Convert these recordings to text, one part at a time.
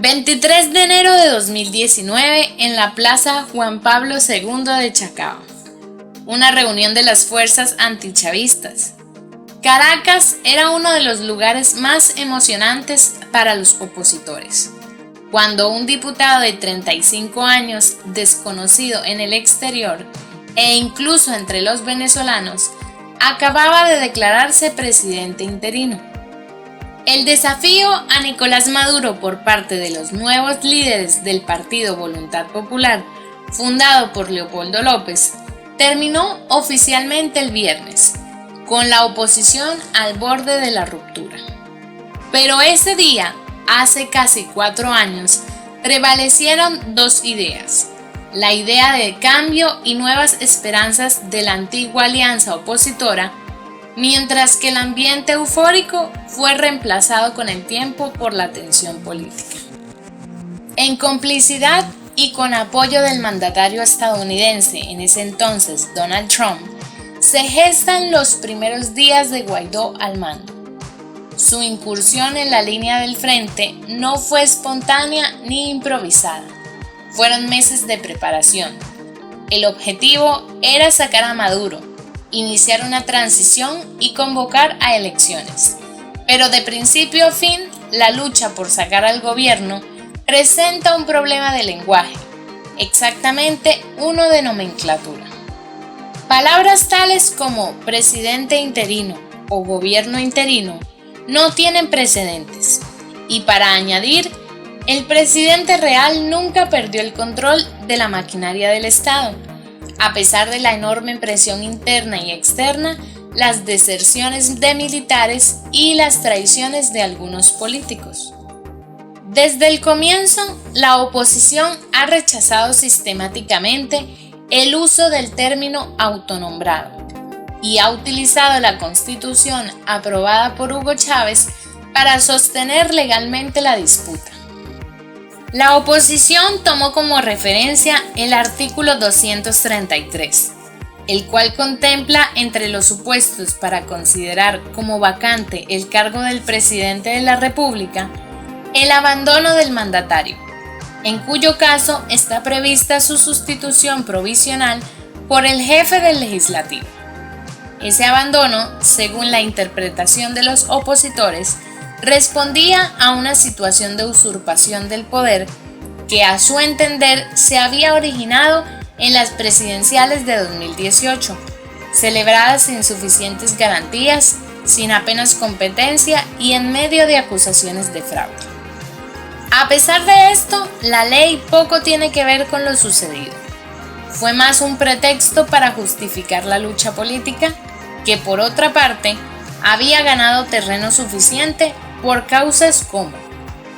23 de enero de 2019 en la Plaza Juan Pablo II de Chacao. Una reunión de las fuerzas antichavistas. Caracas era uno de los lugares más emocionantes para los opositores, cuando un diputado de 35 años, desconocido en el exterior e incluso entre los venezolanos, acababa de declararse presidente interino. El desafío a Nicolás Maduro por parte de los nuevos líderes del Partido Voluntad Popular, fundado por Leopoldo López, terminó oficialmente el viernes, con la oposición al borde de la ruptura. Pero ese día, hace casi 4 años, prevalecieron dos ideas: la idea de cambio y nuevas esperanzas de la antigua alianza opositora, mientras que el ambiente eufórico fue reemplazado con el tiempo por la tensión política. En complicidad y con apoyo del mandatario estadounidense en ese entonces, Donald Trump, se gestan los primeros días de Guaidó al mando. Su incursión en la línea del frente no fue espontánea ni improvisada. Fueron meses de preparación. El objetivo era sacar a Maduro, iniciar una transición y convocar a elecciones. Pero de principio a fin, la lucha por sacar al gobierno presenta un problema de lenguaje, exactamente uno de nomenclatura. Palabras tales como presidente interino o gobierno interino no tienen precedentes, y para añadir, el presidente real nunca perdió el control de la maquinaria del Estado. A pesar de la enorme presión interna y externa, las deserciones de militares y las traiciones de algunos políticos. Desde el comienzo, la oposición ha rechazado sistemáticamente el uso del término autonombrado y ha utilizado la Constitución aprobada por Hugo Chávez para sostener legalmente la disputa. La oposición tomó como referencia el artículo 233, el cual contempla entre los supuestos para considerar como vacante el cargo del presidente de la República el abandono del mandatario, en cuyo caso está prevista su sustitución provisional por el jefe del legislativo. Ese abandono, según la interpretación de los opositores, respondía a una situación de usurpación del poder que, a su entender, se había originado en las presidenciales de 2018, celebradas sin suficientes garantías, sin apenas competencia y en medio de acusaciones de fraude. A pesar de esto, la ley poco tiene que ver con lo sucedido. Fue más un pretexto para justificar la lucha política, que por otra parte había ganado terreno suficiente por causas como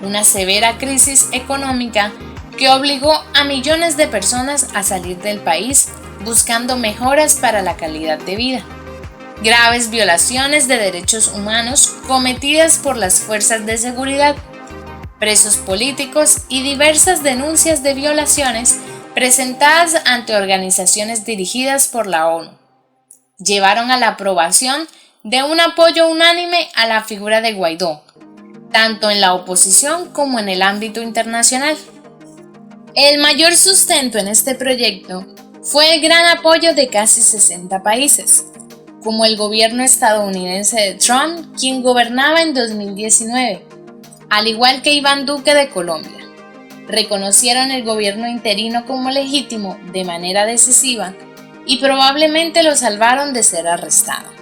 una severa crisis económica que obligó a millones de personas a salir del país buscando mejoras para la calidad de vida, graves violaciones de derechos humanos cometidas por las fuerzas de seguridad, presos políticos y diversas denuncias de violaciones presentadas ante organizaciones dirigidas por la ONU, llevaron a la aprobación de un apoyo unánime a la figura de Guaidó, tanto en la oposición como en el ámbito internacional. El mayor sustento en este proyecto fue el gran apoyo de casi 60 países, como el gobierno estadounidense de Trump, quien gobernaba en 2019, al igual que Iván Duque de Colombia. Reconocieron el gobierno interino como legítimo de manera decisiva y probablemente lo salvaron de ser arrestado.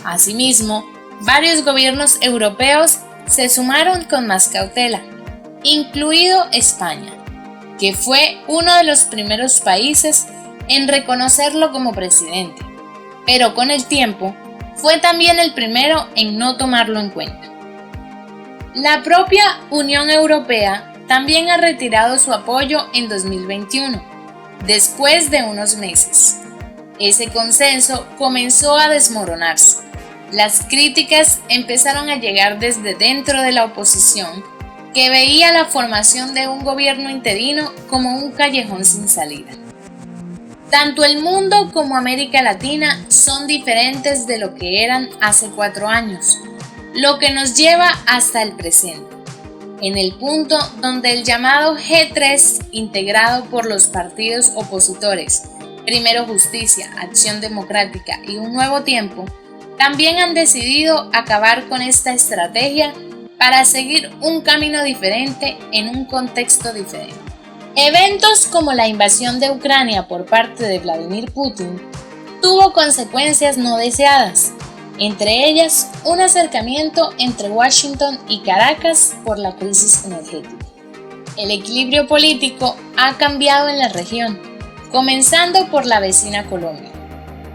Asimismo, varios gobiernos europeos se sumaron con más cautela, incluido España, que fue uno de los primeros países en reconocerlo como presidente, pero con el tiempo fue también el primero en no tomarlo en cuenta. La propia Unión Europea también ha retirado su apoyo en 2021, después de unos meses. Ese consenso comenzó a desmoronarse. Las críticas empezaron a llegar desde dentro de la oposición, que veía la formación de un gobierno interino como un callejón sin salida. Tanto el mundo como América Latina son diferentes de lo que eran hace 4 años, lo que nos lleva hasta el presente. en el punto donde el llamado G3, integrado por los partidos opositores Primero Justicia, Acción Democrática y Un Nuevo Tiempo, también han decidido acabar con esta estrategia para seguir un camino diferente en un contexto diferente. Eventos como la invasión de Ucrania por parte de Vladimir Putin tuvo consecuencias no deseadas, entre ellas un acercamiento entre Washington y Caracas por la crisis energética. El equilibrio político ha cambiado en la región, comenzando por la vecina Colombia,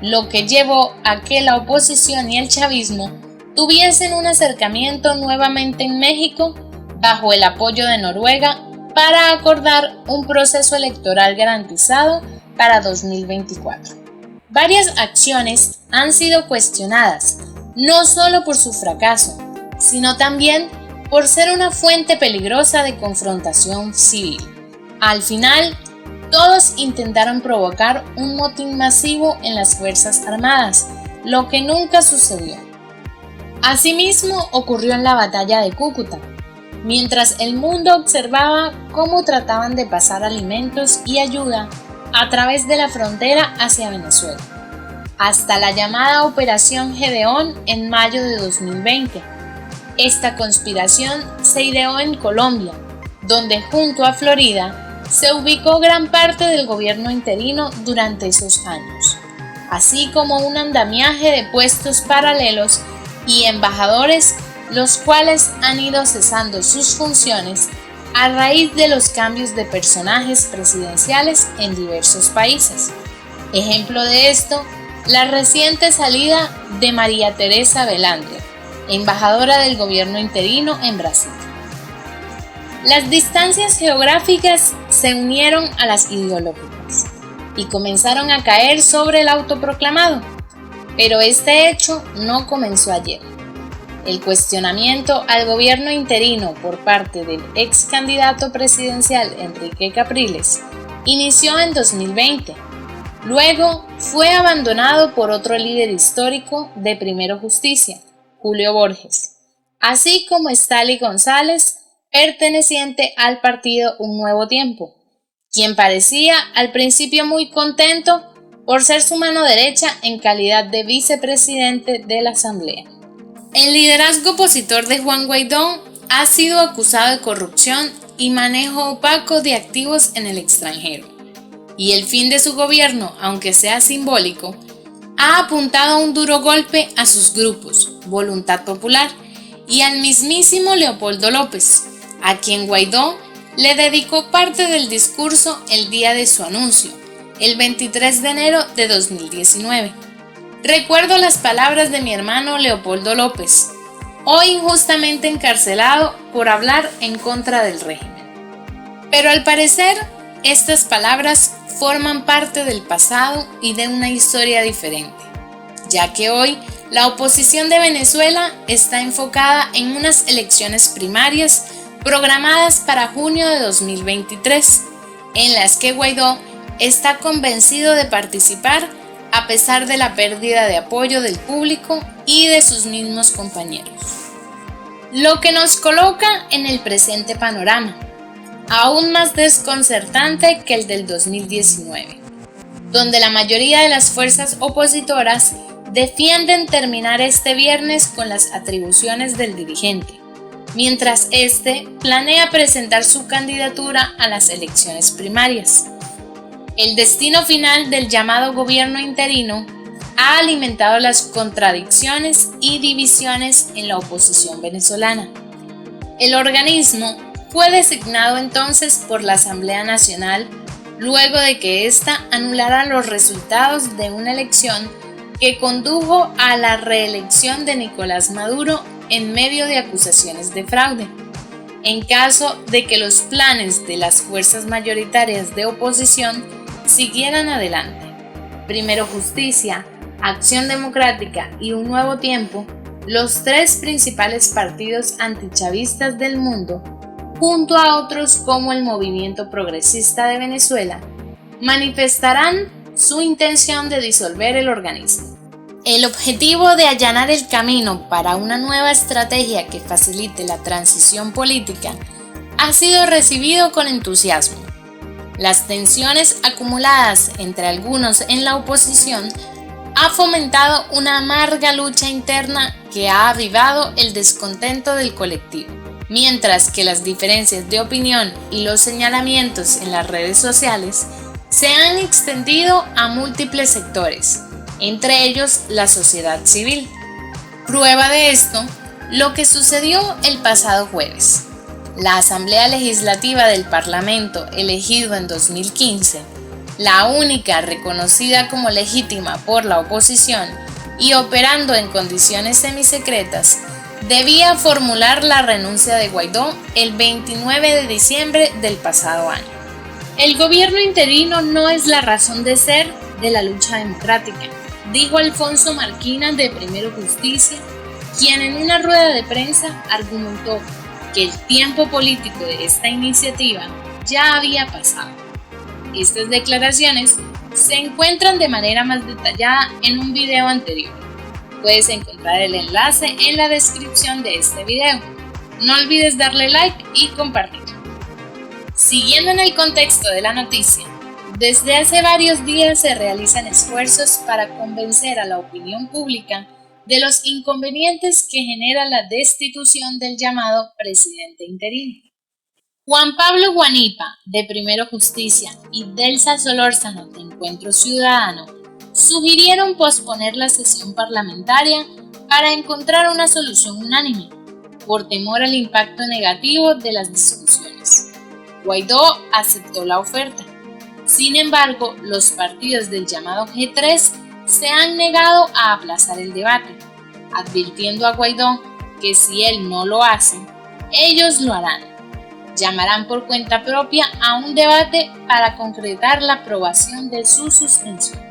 lo que llevó a que la oposición y el chavismo tuviesen un acercamiento nuevamente en México bajo el apoyo de Noruega para acordar un proceso electoral garantizado para 2024. Varias acciones han sido cuestionadas, no solo por su fracaso, sino también por ser una fuente peligrosa de confrontación civil. Al final, todos intentaron provocar un motín masivo en las Fuerzas Armadas, lo que nunca sucedió. Asimismo, ocurrió en la batalla de Cúcuta, mientras el mundo observaba cómo trataban de pasar alimentos y ayuda a través de la frontera hacia Venezuela, hasta la llamada Operación Gedeón en mayo de 2020. Esta conspiración se ideó en Colombia, donde junto a Florida se ubicó gran parte del gobierno interino durante esos años, así como un andamiaje de puestos paralelos y embajadores, los cuales han ido cesando sus funciones a raíz de los cambios de personajes presidenciales en diversos países. Ejemplo de esto, la reciente salida de María Teresa Belander, embajadora del gobierno interino en Brasil. Las distancias geográficas se unieron a las ideológicas y comenzaron a caer sobre el autoproclamado, pero este hecho no comenzó ayer. El cuestionamiento al gobierno interino por parte del ex candidato presidencial Enrique Capriles inició en 2020. Luego fue abandonado por otro líder histórico de Primero Justicia, Julio Borges, así como Estali González, perteneciente al partido Un Nuevo Tiempo, quien parecía al principio muy contento por ser su mano derecha en calidad de vicepresidente de la Asamblea. El liderazgo opositor de Juan Guaidó ha sido acusado de corrupción y manejo opaco de activos en el extranjero, y el fin de su gobierno, aunque sea simbólico, ha apuntado a un duro golpe a sus grupos, Voluntad Popular, y al mismísimo Leopoldo López, a quien Guaidó le dedicó parte del discurso el día de su anuncio, el 23 de enero de 2019. Recuerdo las palabras de mi hermano Leopoldo López, hoy injustamente encarcelado por hablar en contra del régimen. Pero al parecer, estas palabras forman parte del pasado y de una historia diferente, ya que hoy la oposición de Venezuela está enfocada en unas elecciones primarias programadas para junio de 2023, en las que Guaidó está convencido de participar a pesar de la pérdida de apoyo del público y de sus mismos compañeros. Lo que nos coloca en el presente panorama, aún más desconcertante que el del 2019, donde la mayoría de las fuerzas opositoras defienden terminar este viernes con las atribuciones del dirigente, mientras este planea presentar su candidatura a las elecciones primarias. El destino final del llamado gobierno interino ha alimentado las contradicciones y divisiones en la oposición venezolana. El organismo fue designado entonces por la Asamblea Nacional luego de que ésta anulara los resultados de una elección que condujo a la reelección de Nicolás Maduro en medio de acusaciones de fraude. En caso de que los planes de las fuerzas mayoritarias de oposición siguieran adelante, Primero Justicia, Acción Democrática y Un Nuevo Tiempo, los tres principales partidos antichavistas del mundo, junto a otros como el Movimiento Progresista de Venezuela, manifestarán su intención de disolver el organismo. El objetivo de allanar el camino para una nueva estrategia que facilite la transición política ha sido recibido con entusiasmo. Las tensiones acumuladas entre algunos en la oposición ha fomentado una amarga lucha interna que ha avivado el descontento del colectivo, mientras que las diferencias de opinión y los señalamientos en las redes sociales se han extendido a múltiples sectores, entre ellos la sociedad civil. Prueba de esto, lo que sucedió el pasado jueves. La Asamblea Legislativa del Parlamento, elegido en 2015, la única reconocida como legítima por la oposición y operando en condiciones semisecretas, debía formular la renuncia de Guaidó el 29 de diciembre del pasado año. El gobierno interino no es la razón de ser de la lucha democrática, dijo Alfonso Marquina de Primero Justicia, quien en una rueda de prensa argumentó que el tiempo político de esta iniciativa ya había pasado. Estas declaraciones se encuentran de manera más detallada en un video anterior. Puedes encontrar el enlace en la descripción de este video. No olvides darle like y compartir. Siguiendo en el contexto de la noticia, desde hace varios días se realizan esfuerzos para convencer a la opinión pública de los inconvenientes que genera la destitución del llamado presidente interino. Juan Pablo Guanipa, de Primero Justicia, y Delsa Solórzano, de Encuentro Ciudadano, sugirieron posponer la sesión parlamentaria para encontrar una solución unánime, por temor al impacto negativo de las discusiones. Guaidó aceptó la oferta. Sin embargo, los partidos del llamado G3 se han negado a aplazar el debate, advirtiendo a Guaidó que si él no lo hace, ellos lo harán. Llamarán por cuenta propia a un debate para concretar la aprobación de su suspensión.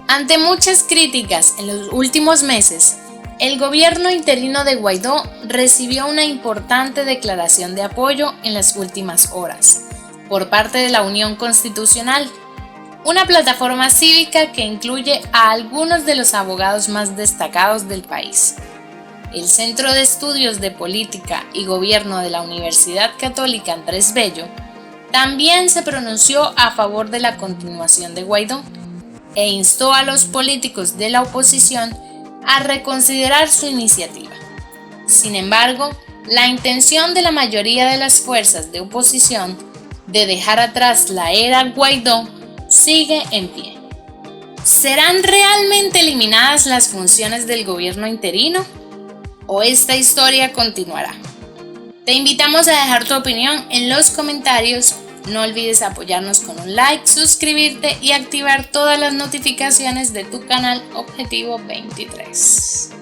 Ante muchas críticas en los últimos meses, el gobierno interino de Guaidó recibió una importante declaración de apoyo en las últimas horas, por parte de la Unión Constitucional, una plataforma cívica que incluye a algunos de los abogados más destacados del país. El Centro de Estudios de Política y Gobierno de la Universidad Católica Andrés Bello también se pronunció a favor de la continuación de Guaidó e instó a los políticos de la oposición a reconsiderar su iniciativa. Sin embargo, la intención de la mayoría de las fuerzas de oposición de dejar atrás la era Guaidó sigue en pie. ¿Serán realmente eliminadas las funciones del gobierno interino? ¿O esta historia continuará? Te invitamos a dejar tu opinión en los comentarios. No olvides apoyarnos con un like, suscribirte y activar todas las notificaciones de tu canal Objetivo 23.